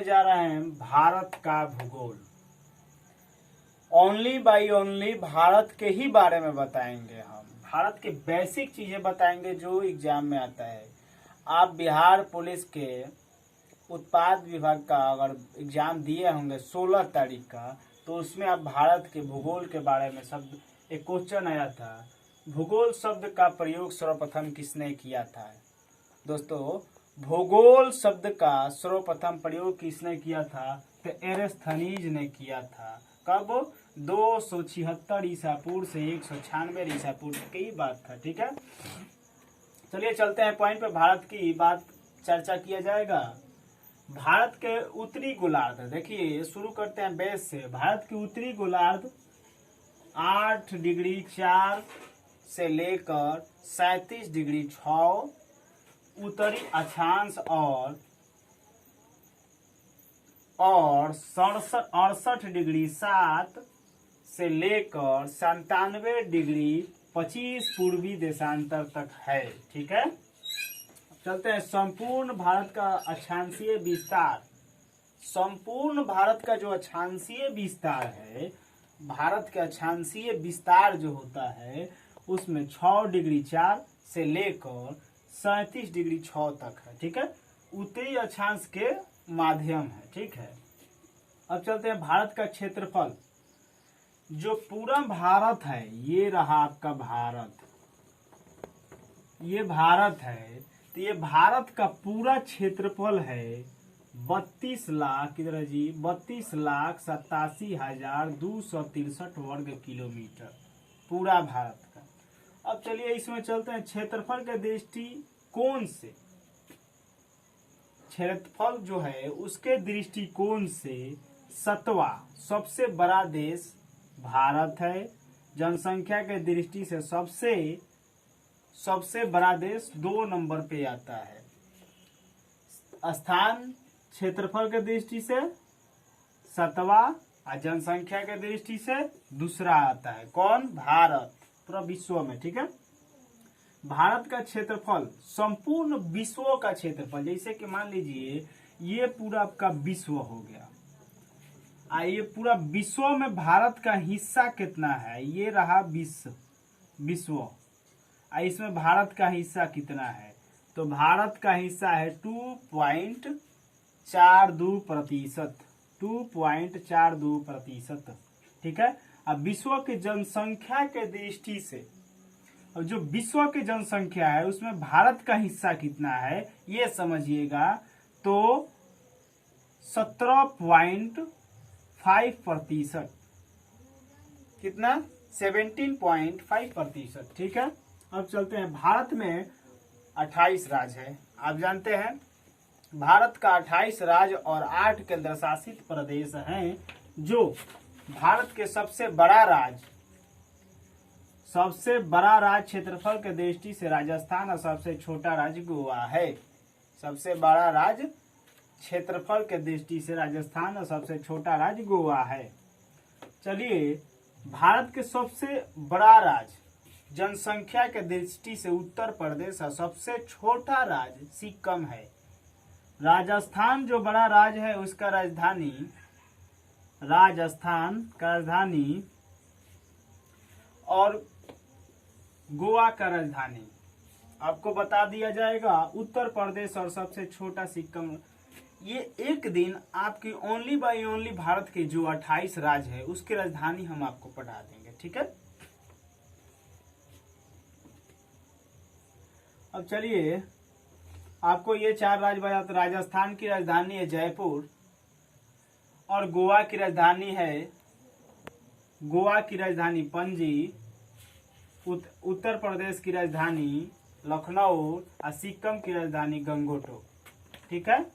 जा रहे हैं भारत का भूगोल। ओनली बाई ओनली भारत के ही बारे में बताएंगे। हम भारत के बेसिक चीजें बताएंगे जो एग्जाम में आता है। आप बिहार पुलिस के उत्पाद विभाग का अगर एग्जाम दिए होंगे 16 तारीख का, तो उसमें आप भारत के भूगोल के बारे में शब्द एक क्वेश्चन आया था। भूगोल शब्द का प्रयोग सर्वप्रथम किसने किया था? दोस्तों, भूगोल शब्द का सर्वप्रथम प्रयोग किसने किया था? तो एरेस्थनीज ने किया था। कब? 276 ईसा पूर्व से 196 ईसा पूर्व की बात था। ठीक है, चलिए चलते हैं पॉइंट पे। भारत की बात चर्चा किया जाएगा। भारत के उत्तरी गोलार्ध, देखिए शुरू करते हैं बेस से। भारत की उत्तरी गोलार्ध 8 डिग्री 4 से लेकर 37 डिग्री 6 उत्तरी अक्षांश और 68 डिग्री 7 से लेकर 97 डिग्री 25 पूर्वी देशांतर तक है। ठीक है, चलते हैं संपूर्ण भारत का अक्षांशीय विस्तार। संपूर्ण भारत का जो अक्षांशीय विस्तार है, भारत के अक्षांशीय विस्तार जो होता है उसमें 6 डिग्री 4 से लेकर 37 डिग्री 6 तक है। ठीक है, उत्तरी अक्षांश के माध्यम है। ठीक है, अब चलते हैं भारत का क्षेत्रफल। जो पूरा भारत है, ये रहा आपका भारत, ये भारत है। तो ये भारत का पूरा क्षेत्रफल है 32 लाख, किधर है जी, 32,87,263 वर्ग किलोमीटर पूरा भारत का। अब चलिए इसमें चलते हैं क्षेत्रफल के दृष्टिकोण से। क्षेत्रफल जो है उसके दृष्टिकोण से 7वां सबसे बड़ा देश भारत है। जनसंख्या के दृष्टि से सबसे बड़ा देश 2 नंबर पे आता है। स्थान क्षेत्रफल के दृष्टि से 7वां और जनसंख्या के दृष्टि से दूसरा आता है। कौन? भारत, पूरा विश्व में। ठीक है, भारत का क्षेत्रफल संपूर्ण विश्व का क्षेत्रफल, जैसे कि मान लीजिए ये पूरा आपका विश्व हो गया, ये पूरा विश्व में भारत का हिस्सा कितना है? ये रहा विश्व। इसमें भारत का हिस्सा कितना है? तो भारत का हिस्सा है 2.42%। 2.42%। ठीक है, अब विश्व की जनसंख्या के दृष्टि से, अब जो विश्व की जनसंख्या है उसमें भारत का हिस्सा कितना है ये समझिएगा। तो 17.5%। कितना? 17.5%। ठीक है, अब चलते हैं। भारत में 28 राज्य है। आप जानते हैं भारत का 28 राज्य और 8 केंद्र शासित प्रदेश हैं। जो भारत के सबसे बड़ा राज्य क्षेत्रफल के दृष्टि से राजस्थान और सबसे छोटा राज्य गोवा है। सबसे बड़ा राज्य क्षेत्रफल के दृष्टि से राजस्थान और सबसे छोटा राज्य गोवा है। चलिए, भारत के सबसे बड़ा राज्य जनसंख्या के दृष्टि से उत्तर प्रदेश और सबसे छोटा राज्य सिक्किम है। राजस्थान जो बड़ा राज्य है उसका राजधानी, राजस्थान का राजधानी और गोवा का राजधानी आपको बता दिया जाएगा। उत्तर प्रदेश और सबसे छोटा सिक्किम। ये एक दिन आपकी ओनली बाई ओनली भारत के जो 28 राज्य है उसकी राजधानी हम आपको पढ़ा देंगे। ठीक है, अब चलिए आपको ये 4 राज्य बता। तो राजस्थान की राजधानी है जयपुर और गोवा की राजधानी पणजी। उत्तर प्रदेश की राजधानी लखनऊ और सिक्किम की राजधानी गंगोटोक। ठीक है,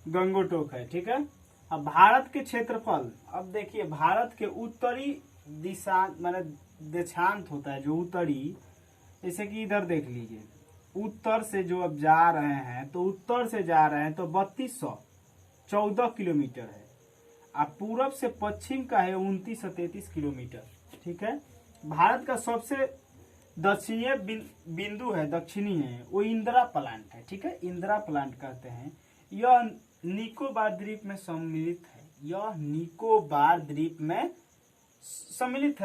गंगोटोक है। ठीक है, अब भारत के क्षेत्रफल। अब देखिए भारत के उत्तरी दिशा देशांत होता है जो उत्तरी, जैसे कि इधर देख लीजिए, उत्तर से जो अब जा रहे हैं तो उत्तर से जा रहे हैं तो 3214 किलोमीटर है। अब पूरब से पश्चिम का है 29 से 33 किलोमीटर। ठीक है, भारत का सबसे दक्षिणीय बिंदु है, दक्षिणी है, वो इंदिरा प्लांट है। ठीक है, इंदिरा प्लांट कहते हैं। यह निकोबार द्वीप में सम्मिलित है। यह निकोबार द्वीप में सम्मिलित है।